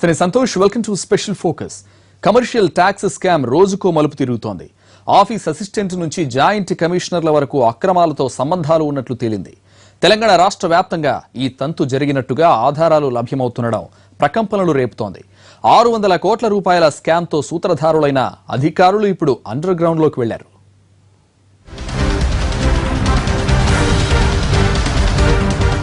నమస్తే Santosh, welcome to special focus. Commercial tax scam రోజుకో మలుపు తిరుగుతోంది. ఆఫీస్ అసిస్టెంట్ నుంచి జాయింట్ కమిషనర్ల వరకు అక్రమాలతో సంబంధాలు ఉన్నట్లు తేలింది. తెలంగాణ రాష్ట్ర వ్యాప్తంగా ఈ తంతు జరిగినట్టుగా ఆధారాలు లభ్యమవుతుండడం ప్రకంపనలు రేపుతోంది. 600 కోట్ల రూపాయల స్కామ్తో సూత్రధారులైన అధికారులు ఇప్పుడు అండర్ గ్రౌండ్ లోకి వెళ్లారు.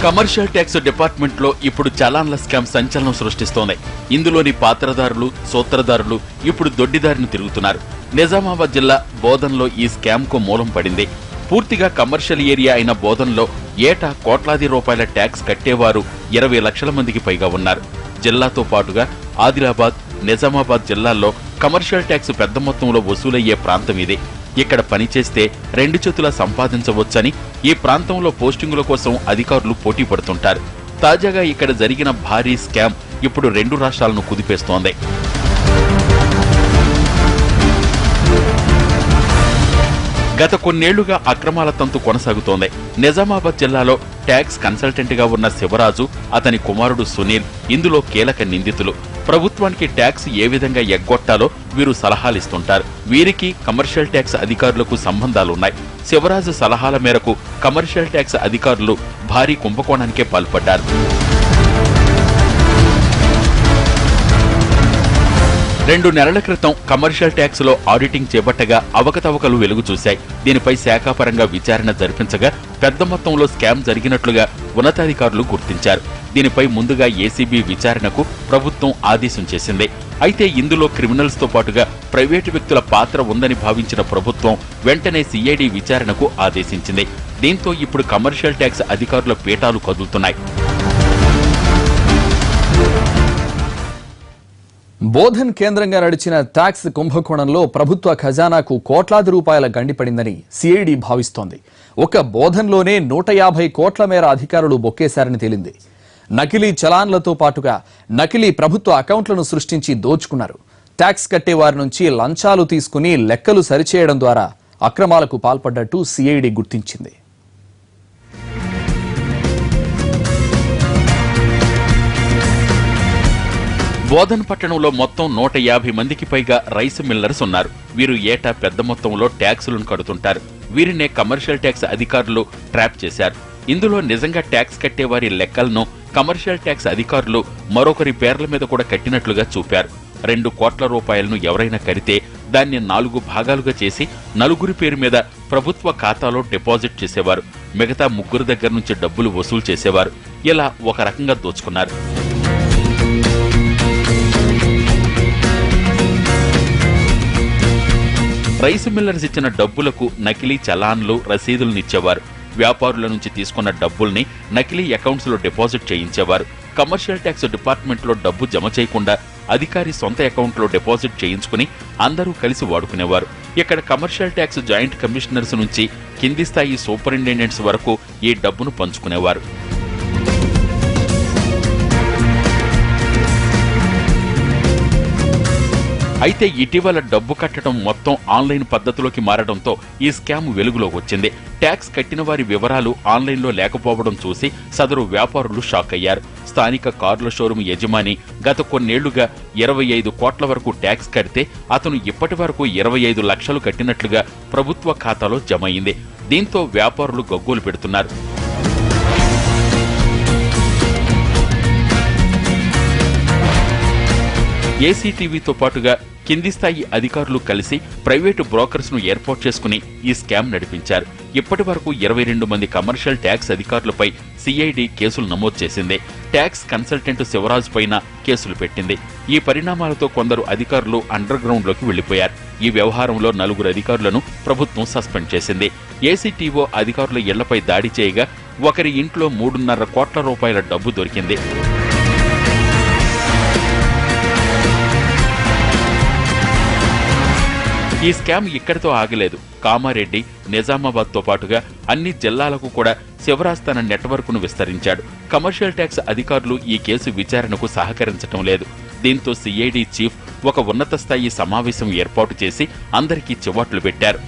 కమర్షియల్ ట్యాక్స్ డిపార్ట్మెంట్ లో ఇప్పుడు చలాన్ల స్కామ్ సంచలనం సృష్టిస్తోంది. ఇందులోని పాత్రదారులు, సూత్రధారులు ఇప్పుడు దొడ్డిదారిని తిరుగుతున్నారు. నిజామాబాద్ జిల్లా బోధన్లో ఈ స్కామ్ కు మూలం పడింది. పూర్తిగా కమర్షియల్ ఏరియా అయిన బోధన్లో ఏటా కోట్లాది రూపాయల ట్యాక్స్ కట్టేవారు 20 లక్షల మందికి పైగా ఉన్నారు. జిల్లాతో పాటుగా ఆదిలాబాద్, నిజామాబాద్ జిల్లాల్లో కమర్షియల్ ట్యాక్స్ పెద్ద మొత్తంలో వసూలయ్యే ప్రాంతం ఇది. ఇక్కడ పనిచేస్తే 2 చేతులా సంపాదించవచ్చని ఈ ప్రాంతంలో పోస్టింగుల కోసం అధికారులు పోటీ పడుతుంటారు. తాజాగా ఇక్కడ జరిగిన భారీ స్కామ్ ఇప్పుడు 2 రాష్ట్రాలను కుదిపేస్తోంది. గత కొన్నేళ్లుగా అక్రమాల తంతు కొనసాగుతోంది. నిజామాబాద్ జిల్లాలో ట్యాక్స్ కన్సల్టెంట్ గా ఉన్న శివరాజు, అతని కుమారుడు సునీల్ ఇందులో కీలక నిందితులు. ప్రభుత్వానికి ట్యాక్స్ ఏ విధంగా ఎగ్గొట్టాలో వీరు సలహాలిస్తుంటారు. వీరికి కమర్షియల్ ట్యాక్స్ అధికారులకు సంబంధాలున్నాయి. శివరాజు సలహాల మేరకు కమర్షియల్ ట్యాక్స్ అధికారులు భారీ కుంభకోణానికే పాల్పడ్డారు. 2 నెలల క్రితం కమర్షియల్ ట్యాక్స్ లో ఆడిటింగ్ చేపట్టగా అవకతవకలు వెలుగు చూశాయి. దీనిపై శాఖాపరంగా విచారణ జరిపించగా పెద్ద మొత్తంలో స్కామ్ జరిగినట్లుగా ఉన్నతాధికారులు గుర్తించారు. దీనిపై ముందుగా ఏసీబీ విచారణకు ప్రభుత్వం ఆదేశం చేసింది. అయితే ఇందులో క్రిమినల్స్ తో పాటుగా ప్రైవేటు వ్యక్తుల పాత్ర ఉందని భావించిన ప్రభుత్వం వెంటనే సిఐడి విచారణకు ఆదేశించింది. దీంతో ఇప్పుడు కమర్షియల్ ట్యాక్స్ అధికారుల పీఠాలు కదులుతున్నాయి. బోధన్ కేంద్రంగా నడిచిన ట్యాక్స్ కుంభకోణంలో ప్రభుత్వ ఖజానాకు కోట్లాది రూపాయల గండిపడిందని సిఐడి భావిస్తోంది. ఒక బోధన్లోనే 150 కోట్ల మేర అధికారులు బొక్కేశారని తేలింది. నకిలీ చలాన్లతో పాటుగా నకిలీ ప్రభుత్వ అకౌంట్లను సృష్టించి దోచుకున్నారు. ట్యాక్స్ కట్టే వారి నుంచి లంచాలు తీసుకుని లెక్కలు సరిచేయడం ద్వారా అక్రమాలకు పాల్పడ్డట్టు సిఐడి గుర్తించింది. బోధన్ పట్టణంలో మొత్తం 150 మందికి పైగా రైస్ మిల్లర్స్ ఉన్నారు. వీరు ఏటా పెద్ద మొత్తంలో ట్యాక్సులను కడుతుంటారు. వీరినే కమర్షియల్ ట్యాక్స్ అధికారులు ట్రాప్ చేశారు. ఇందులో నిజంగా ట్యాక్స్ కట్టేవారి లెక్కలను కమర్షియల్ ట్యాక్స్ అధికారులు మరొకరి పేర్ల మీద కూడా కట్టినట్లుగా చూపారు. 2 కోట్ల రూపాయలను ఎవరైనా కడితే దాన్ని 4 భాగాలుగా చేసి నలుగురి పేరు మీద ప్రభుత్వ ఖాతాలో డిపాజిట్ చేసేవారు. మిగతా 3 దగ్గర నుంచి డబ్బులు వసూలు చేసేవారు. ఇలా ఒక రకంగా దోచుకున్నారు. రైస్ మిల్లర్స్ ఇచ్చిన డబ్బులకు నకిలీ చలాన్లు, రసీదులనిచ్చేవారు. వ్యాపారుల నుంచి తీసుకున్న డబ్బుల్ని నకిలీ అకౌంట్స్ లో డిపాజిట్ చేయించేవారు. కమర్షియల్ ట్యాక్స్ డిపార్ట్మెంట్ లో డబ్బు జమ చేయకుండా అధికారి సొంత అకౌంట్ లో డిపాజిట్ చేయించుకుని అందరూ కలిసి వాడుకునేవారు. ఇక్కడ కమర్షియల్ ట్యాక్స్ జాయింట్ కమిషనర్స్ నుంచి కింది స్థాయి సూపరింటెండెంట్స్ వరకు ఈ డబ్బును పంచుకునేవారు. అయితే ఇటీవల డబ్బు కట్టడం మొత్తం ఆన్లైన్ పద్ధతిలోకి మారడంతో ఈ స్కామ్ వెలుగులోకి వచ్చింది. ట్యాక్స్ కట్టిన వారి వివరాలు ఆన్లైన్లో లేకపోవడం చూసి సదరు వ్యాపారులు షాక్ అయ్యారు. స్థానిక కార్ల షోరూం యజమాని గత కొన్నేళ్లుగా 25 కోట్ల వరకు ట్యాక్స్ కడితే అతను ఇప్పటి వరకు 25 లక్షలు కట్టినట్లుగా ప్రభుత్వ ఖాతాలో జమ అయింది. దీంతో వ్యాపారులు గగ్గోలు పెడుతున్నారు. ఏసీటీవీతో పాటుగా కింది స్థాయి అధికారులు కలిసి ప్రైవేటు బ్రోకర్స్ ను ఏర్పాటు చేసుకుని ఈ స్కామ్ నడిపించారు. ఇప్పటి వరకు 22 మంది కమర్షియల్ ట్యాక్స్ అధికారులపై సిఐడి కేసులు నమోదు చేసింది. ట్యాక్స్ కన్సల్టెంట్ శివరాజ్ పైన కేసులు పెట్టింది. ఈ పరిణామాలతో కొందరు అధికారులు అండర్ గ్రౌండ్ లోకి వెళ్లిపోయారు. ఈ వ్యవహారంలో 4 అధికారులను ప్రభుత్వం సస్పెండ్ చేసింది. ఏసీటీఓ అధికారుల ఇళ్లపై దాడి చేయగా ఒకరి ఇంట్లో 3.5 కోట్ల రూపాయల డబ్బు దొరికింది. ఈ స్కామ్ ఇక్కడితో ఆగలేదు. కామారెడ్డి, నిజామాబాద్ తో పాటుగా అన్ని జిల్లాలకు కూడా శివరాజ్ తన నెట్వర్క్ ను విస్తరించాడు. కమర్షియల్ ట్యాక్స్ అధికారులు ఈ కేసు విచారణకు సహకరించడం లేదు. దీంతో సిఐడి చీఫ్ ఒక ఉన్నత స్థాయి సమావేశం ఏర్పాటు చేసి అందరికీ చివాట్లు పెట్టారు.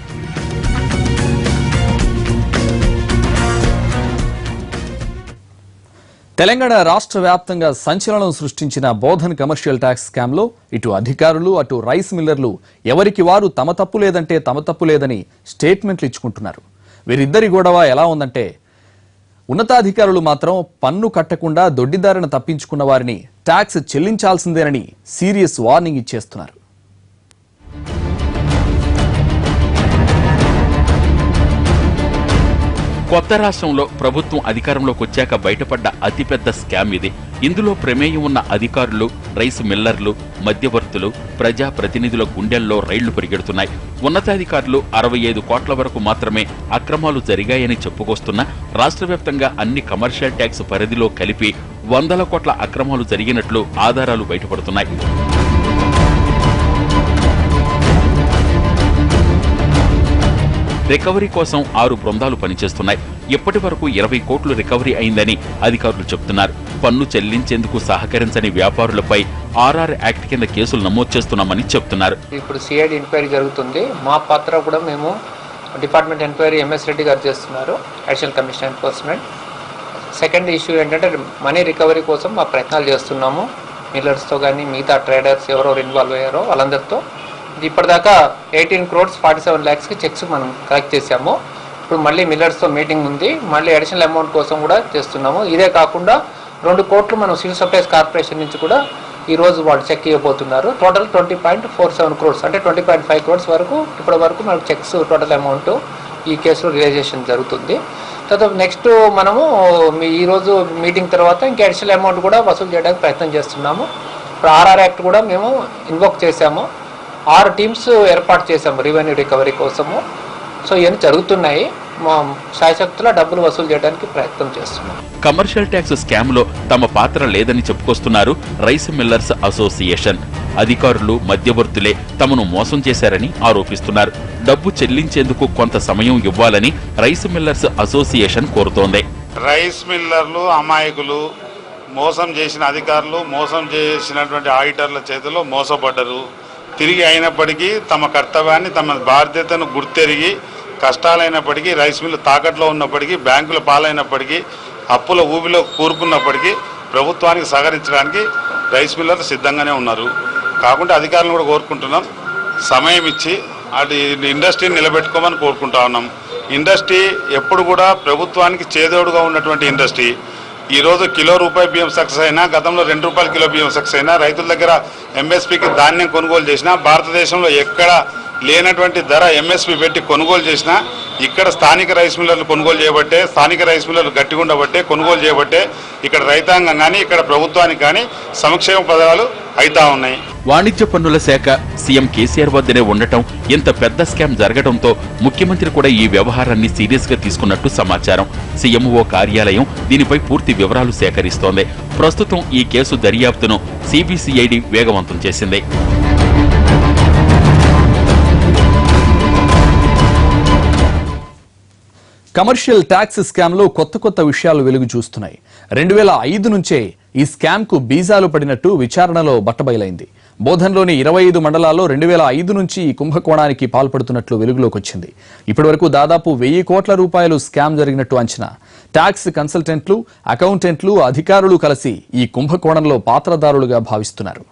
తెలంగాణ రాష్ట్ర వ్యాప్తంగా సంచలనం సృష్టించిన బోధన్ కమర్షియల్ ట్యాక్స్ స్కామ్ లో ఇటు అధికారులు అటు రైస్ మిల్లర్లు ఎవరికి వారు తమ తప్పు లేదంటే తమ తప్పు లేదని స్టేట్మెంట్లు ఇచ్చుకుంటున్నారు. వీరిద్దరి గొడవ ఎలా ఉందంటే ఉన్నతాధికారులు మాత్రం పన్ను కట్టకుండా దొడ్డిదారిన తప్పించుకున్న వారిని ట్యాక్స్ చెల్లించాల్సిందేనని సీరియస్ వార్నింగ్ ఇచ్చేస్తున్నారు. కొత్త రాష్ట్రంలో ప్రభుత్వం అధికారంలోకి వచ్చాక బయటపడ్డ అతిపెద్ద స్కామ్ ఇది. ఇందులో ప్రమేయం ఉన్న అధికారులు, రైస్ మిల్లర్లు, మధ్యవర్తులు, ప్రజా ప్రతినిధుల గుండెల్లో రైళ్లు పరిగెడుతున్నాయి. ఉన్నతాధికారులు 65 కోట్ల వరకు మాత్రమే అక్రమాలు జరిగాయని చెప్పుకొస్తున్నా రాష్ట్ర వ్యాప్తంగా అన్ని కమర్షియల్ ట్యాక్స్ పరిధిలో కలిపి 100 కోట్ల అక్రమాలు జరిగినట్లు ఆధారాలు బయటపడుతున్నాయి. రికవరీ కోసం 6 బృందాలు పనిచేస్తున్నాయి. ఇప్పటి వరకు 20 కోట్లు రికవరీ అయిందని అధికారులు చెబుతున్నారు. పన్ను చెల్లించేందుకు సహకరించని వ్యాపారులపై ఆర్ఆర్ యాక్ట్ కింద కేసులు నమోదు చేస్తున్నామని చెబుతున్నారు. ఇప్పుడు సిఐడి ఎంక్వైరీ జరుగుతుంది. మా పాత్ర కూడా మేము డిపార్ట్మెంట్ ఎంక్వైరీ ఎంఎస్ రెడ్డి గారు చేస్తున్నారు, additional commissioner enforcement. Second issue ఏంటంటే మనీ రికవరీ కోసం మా ప్రయత్నాలు చేస్తున్నాము. మిల్లర్స్తో కానీ మిగతా ట్రేడర్స్ ఎవరెవరు ఇన్వాల్వ్ అయ్యారో వాళ్ళందరితో ఇప్పటిదాకా 18 crores 47 lakhsకి చెక్స్ మనం కలెక్ట్ చేశాము. ఇప్పుడు మళ్ళీ మిల్లర్స్తో మీటింగ్ ఉంది. మళ్ళీ అడిషనల్ అమౌంట్ కోసం కూడా చేస్తున్నాము. ఇదే కాకుండా 2 కోట్లు మనం సివిల్ సప్లైస్ కార్పొరేషన్ నుంచి కూడా ఈరోజు వాళ్ళు చెక్ ఇవ్వబోతున్నారు. టోటల్ 20.47 crores అంటే 20.5 crores వరకు ఇప్పటి వరకు మనకు చెక్స్ టోటల్ అమౌంట్ ఈ కేసులో రియలైజేషన్ జరుగుతుంది. తర్వాత నెక్స్ట్ మనము ఈరోజు మీటింగ్ తర్వాత ఇంకా అడిషనల్ అమౌంట్ కూడా వసూలు చేయడానికి ప్రయత్నం చేస్తున్నాము. ఇప్పుడు ఆర్ఆర్ యాక్ట్ కూడా మేము ఇన్వోక్ చేశాము. 6 టీమ్స్ ఏర్పాటు చేశాము రెవెన్యూ రికవరీ కోసము. సో ఇవన్నీ జరుగుతున్నాయి. మా శాయశక్తుల డబ్బులు వసూలు చేయడానికి ప్రయత్నం చేస్తున్నాం. కమర్షియల్ ట్యాక్స్ స్కామ్ లో తమ పాత్ర లేదని చెప్పుకొస్తున్నారు రైస్ మిల్లర్స్ అసోసియేషన్. అధికారులు, మధ్యవర్తులే తమను మోసం చేశారని ఆరోపిస్తున్నారు. డబ్బు చెల్లించేందుకు కొంత సమయం ఇవ్వాలని రైస్ మిల్లర్స్ అసోసియేషన్ కోరుతోంది. రైస్ మిల్లర్లు అమాయకులు, మోసం చేసిన అధికారులు, మోసం చేసినటువంటి ఆడిటర్ల చేతిలో మోసపడ్డరు. తిరిగి అయినప్పటికీ తమ కర్తవ్యాన్ని, తమ బాధ్యతను గుర్తెరిగి కష్టాలైనప్పటికీ, రైస్ మిల్లు తాకట్లో ఉన్నప్పటికీ, బ్యాంకుల పాలైనప్పటికీ, అప్పుల ఊబిలో కూరుకున్నప్పటికీ ప్రభుత్వానికి సహకరించడానికి రైస్ మిల్లర్లు సిద్ధంగానే ఉన్నారు. కాకుండా అధికారులను కూడా కోరుకుంటున్నాం, సమయం ఇచ్చి అటు ఇండస్ట్రీని నిలబెట్టుకోమని కోరుకుంటా ఉన్నాం. ఇండస్ట్రీ ఎప్పుడు కూడా ప్రభుత్వానికి చేదోడుగా ఉన్నటువంటి ఇండస్ట్రీ. ఈరోజు కిలో రూపాయి బియ్యం సక్సెస్ అయినా, గతంలో 2 రూపాయల కిలో బియ్యం సక్సెస్ అయినా, రైతుల దగ్గర ఎంఎస్పీకి ధాన్యం కొనుగోలు చేసినా, భారతదేశంలో ఎక్కడ లేనటువంటి ధర ఎంఎస్పీ పెట్టి కొనుగోలు చేసినా ఇక్కడ స్థానిక రైస్ మిల్లర్లు కొనుగోలు చేయబట్టే, స్థానిక రైస్ మిల్లర్లు గట్టిగా ఉండబట్టే, కొనుగోలు చేయబట్టే ఇక్కడ రైతాంగం కానీ, ఇక్కడ ప్రభుత్వానికి కానీ సంక్షేమ పథకాలు అయితా ఉన్నాయి. వాణిజ్య పన్నుల శాఖ సీఎం కేసీఆర్ వద్దనే ఉండటం, ఇంత పెద్ద స్కామ్ జరగడంతో ముఖ్యమంత్రి కూడా ఈ వ్యవహారాన్ని సీరియస్ గా తీసుకున్నట్టు సమాచారం. సీఎంఓ కార్యాలయం దీనిపై పూర్తి వివరాలు సేకరిస్తోంది. ప్రస్తుతం ఈ కేసు దర్యాప్తును సిబిసిఐడి వేగవంతం చేసింది. కమర్షియల్ ట్యాక్స్ స్కామ్ లో కొత్త విషయాలు వెలుగు చూస్తున్నాయి. 2005 నుంచే ఈ స్కామ్ కు బీజాలు పడినట్టు విచారణలో బట్టబయలైంది. బోధన్లోని 25 మండలాల్లో 2005 నుంచి ఈ కుంభకోణానికి పాల్పడుతున్నట్లు వెలుగులోకి వచ్చింది. ఇప్పటి వరకు దాదాపు 1000 కోట్ల రూపాయలు స్కామ్ జరిగినట్టు అంచనా. ట్యాక్స్ కన్సల్టెంట్లు, అకౌంటెంట్లు, అధికారులు కలిసి ఈ కుంభకోణంలో పాత్రదారులుగా భావిస్తున్నారు.